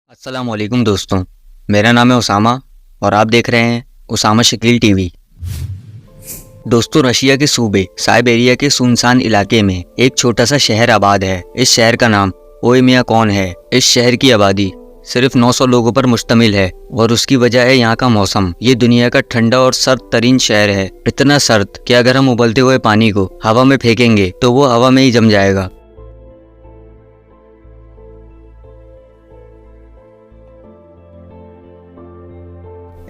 अस्सलामुअलैकुम दोस्तों, मेरा नाम है उसामा और आप देख रहे हैं उसामा शकील टीवी। दोस्तों, रशिया के सूबे साइबेरिया के सुनसान इलाके में एक छोटा सा शहर आबाद है। इस शहर का नाम ओयम्याकोन है। इस शहर की आबादी सिर्फ 900 लोगों पर मुश्तमिल है और उसकी वजह है यहाँ का मौसम। ये दुनिया का ठंडा और सर्द तरीन शहर है। इतना सर्द कि अगर हम उबलते हुए पानी को हवा में फेंकेंगे तो वो हवा में ही जम जाएगा।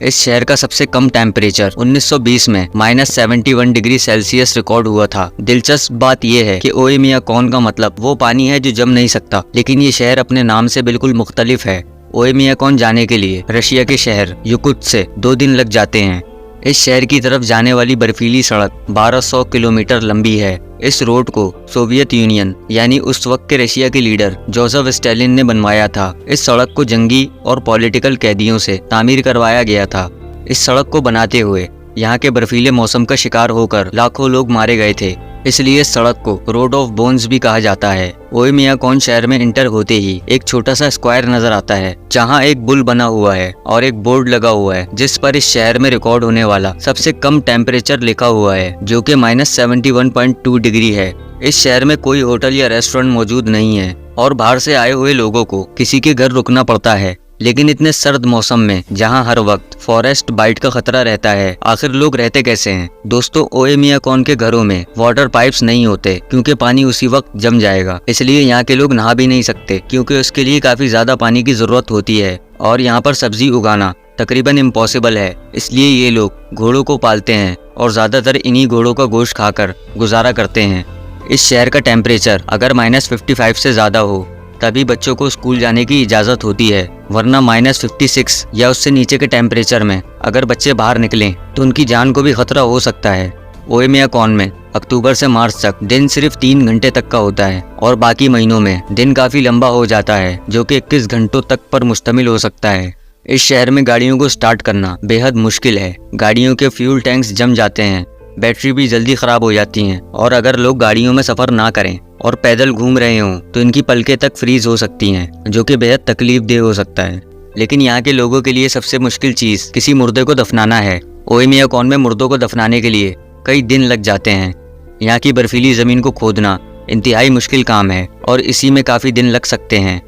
इस शहर का सबसे कम टेम्परेचर 1920 में -71 डिग्री सेल्सियस रिकॉर्ड हुआ था। दिलचस्प बात यह है कि ओयम्याकोन का मतलब वो पानी है जो जम नहीं सकता, लेकिन ये शहर अपने नाम से बिल्कुल मुख्तलिफ है। ओयम्याकोन जाने के लिए रशिया के शहर युकुत्स्क से 2 दिन लग जाते हैं। इस शहर की तरफ जाने वाली बर्फीली सड़क 1200 किलोमीटर लंबी है। इस रोड को सोवियत यूनियन यानी उस वक्त के रशिया के लीडर जोसेफ स्टालिन ने बनवाया था। इस सड़क को जंगी और पॉलिटिकल कैदियों से तामीर करवाया गया था। इस सड़क को बनाते हुए यहाँ के बर्फीले मौसम का शिकार होकर लाखों लोग मारे गए थे, इसलिए इस सड़क को रोड ऑफ बोन्स भी कहा जाता है। ओयम्याकोन शहर में इंटर होते ही एक छोटा सा स्क्वायर नजर आता है, जहाँ एक बुल बना हुआ है और एक बोर्ड लगा हुआ है जिस पर इस शहर में रिकॉर्ड होने वाला सबसे कम टेम्परेचर लिखा हुआ है, जो कि -71.2 डिग्री है। इस शहर में कोई होटल या रेस्टोरेंट मौजूद नहीं है और बाहर से आए हुए लोगों को किसी के घर रुकना पड़ता है। लेकिन इतने सर्द मौसम में जहां हर वक्त फॉरेस्ट बाइट का खतरा रहता है, आखिर लोग रहते कैसे हैं? दोस्तों, ओयम्याकोन के घरों में वाटर पाइप्स नहीं होते क्योंकि पानी उसी वक्त जम जाएगा। इसलिए यहाँ के लोग नहा भी नहीं सकते क्योंकि उसके लिए काफी ज्यादा पानी की जरूरत होती है और यहाँ पर सब्जी उगाना तकरीबन इम्पॉसिबल है। इसलिए ये लोग घोड़ों को पालते हैं और ज्यादातर इन्हीं घोड़ों का गोश्त खाकर गुजारा करते हैं। इस शहर का टेम्परेचर अगर -55 से ज्यादा हो तभी बच्चों को स्कूल जाने की इजाज़त होती है, वरना -56 या उससे नीचे के टेम्परेचर में अगर बच्चे बाहर निकलें तो उनकी जान को भी खतरा हो सकता है। ओयम्याकोन में अक्टूबर से मार्च तक दिन सिर्फ 3 घंटे तक का होता है और बाकी महीनों में दिन काफ़ी लंबा हो जाता है, जो कि 21 घंटों तक पर मुश्तमिल हो सकता है। इस शहर में गाड़ियों को स्टार्ट करना बेहद मुश्किल है। गाड़ियों के फ्यूल टैंक्स जम जाते हैं, बैटरी भी जल्दी ख़राब हो जाती हैं और अगर लोग गाड़ियों में सफ़र ना करें और पैदल घूम रहे हों तो इनकी पलकें तक फ्रीज हो सकती हैं, जो कि बेहद तकलीफ देह हो सकता है। लेकिन यहाँ के लोगों के लिए सबसे मुश्किल चीज़ किसी मुर्दे को दफनाना है। ओयम्याकोन में मुर्दों को दफनाने के लिए कई दिन लग जाते हैं। यहाँ की बर्फीली ज़मीन को खोदना इंतहाई मुश्किल काम है और इसी में काफ़ी दिन लग सकते हैं।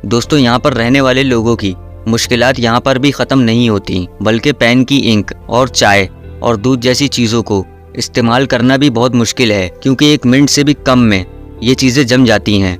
दोस्तों, यहाँ पर रहने वाले लोगों की मुश्किलात यहाँ पर भी ख़त्म नहीं होती, बल्कि पेन की इंक और चाय और दूध जैसी चीज़ों को इस्तेमाल करना भी बहुत मुश्किल है, क्योंकि 1 मिनट से भी कम में ये चीज़ें जम जाती हैं।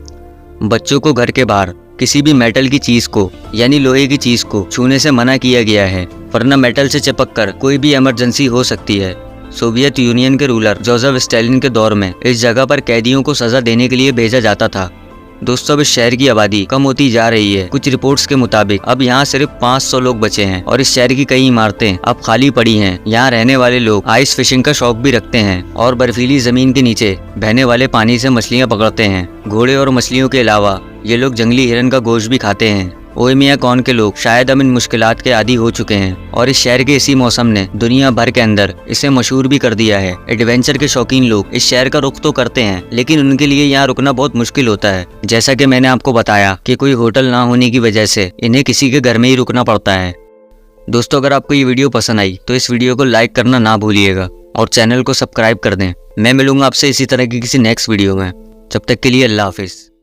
बच्चों को घर के बाहर किसी भी मेटल की चीज़ को यानी लोहे की चीज़ को छूने से मना किया गया है, वरना मेटल से चिपककर कोई भी इमरजेंसी हो सकती है। सोवियत यूनियन के रूलर जोसेफ स्टालिन के दौर में इस जगह पर कैदियों को सज़ा देने के लिए भेजा जाता था। दोस्तों, अब इस शहर की आबादी कम होती जा रही है। कुछ रिपोर्ट्स के मुताबिक अब यहाँ सिर्फ 500 लोग बचे हैं और इस शहर की कई इमारतें अब खाली पड़ी हैं। यहाँ रहने वाले लोग आइस फिशिंग का शौक भी रखते हैं और बर्फीली जमीन के नीचे बहने वाले पानी से मछलियाँ पकड़ते हैं। घोड़े और मछलियों के अलावा ये लोग जंगली हिरन का गोश्त भी खाते हैं। ओयम्याकोन के लोग शायद अब इन मुश्किलात के आदी हो चुके हैं और इस शहर के इसी मौसम ने दुनिया भर के अंदर इसे मशहूर भी कर दिया है। एडवेंचर के शौकीन लोग इस शहर का रुख तो करते हैं, लेकिन उनके लिए यहाँ रुकना बहुत मुश्किल होता है। जैसा कि मैंने आपको बताया कि कोई होटल ना होने की वजह से इन्हें किसी के घर में ही रुकना पड़ता है। दोस्तों, अगर आपको ये वीडियो पसंद आई तो इस वीडियो को लाइक करना ना भूलिएगा और चैनल को सब्सक्राइब कर दें। मैं मिलूंगा आपसे इसी तरह की किसी नेक्स्ट वीडियो में। जब तक के लिए अल्लाह हाफिज़।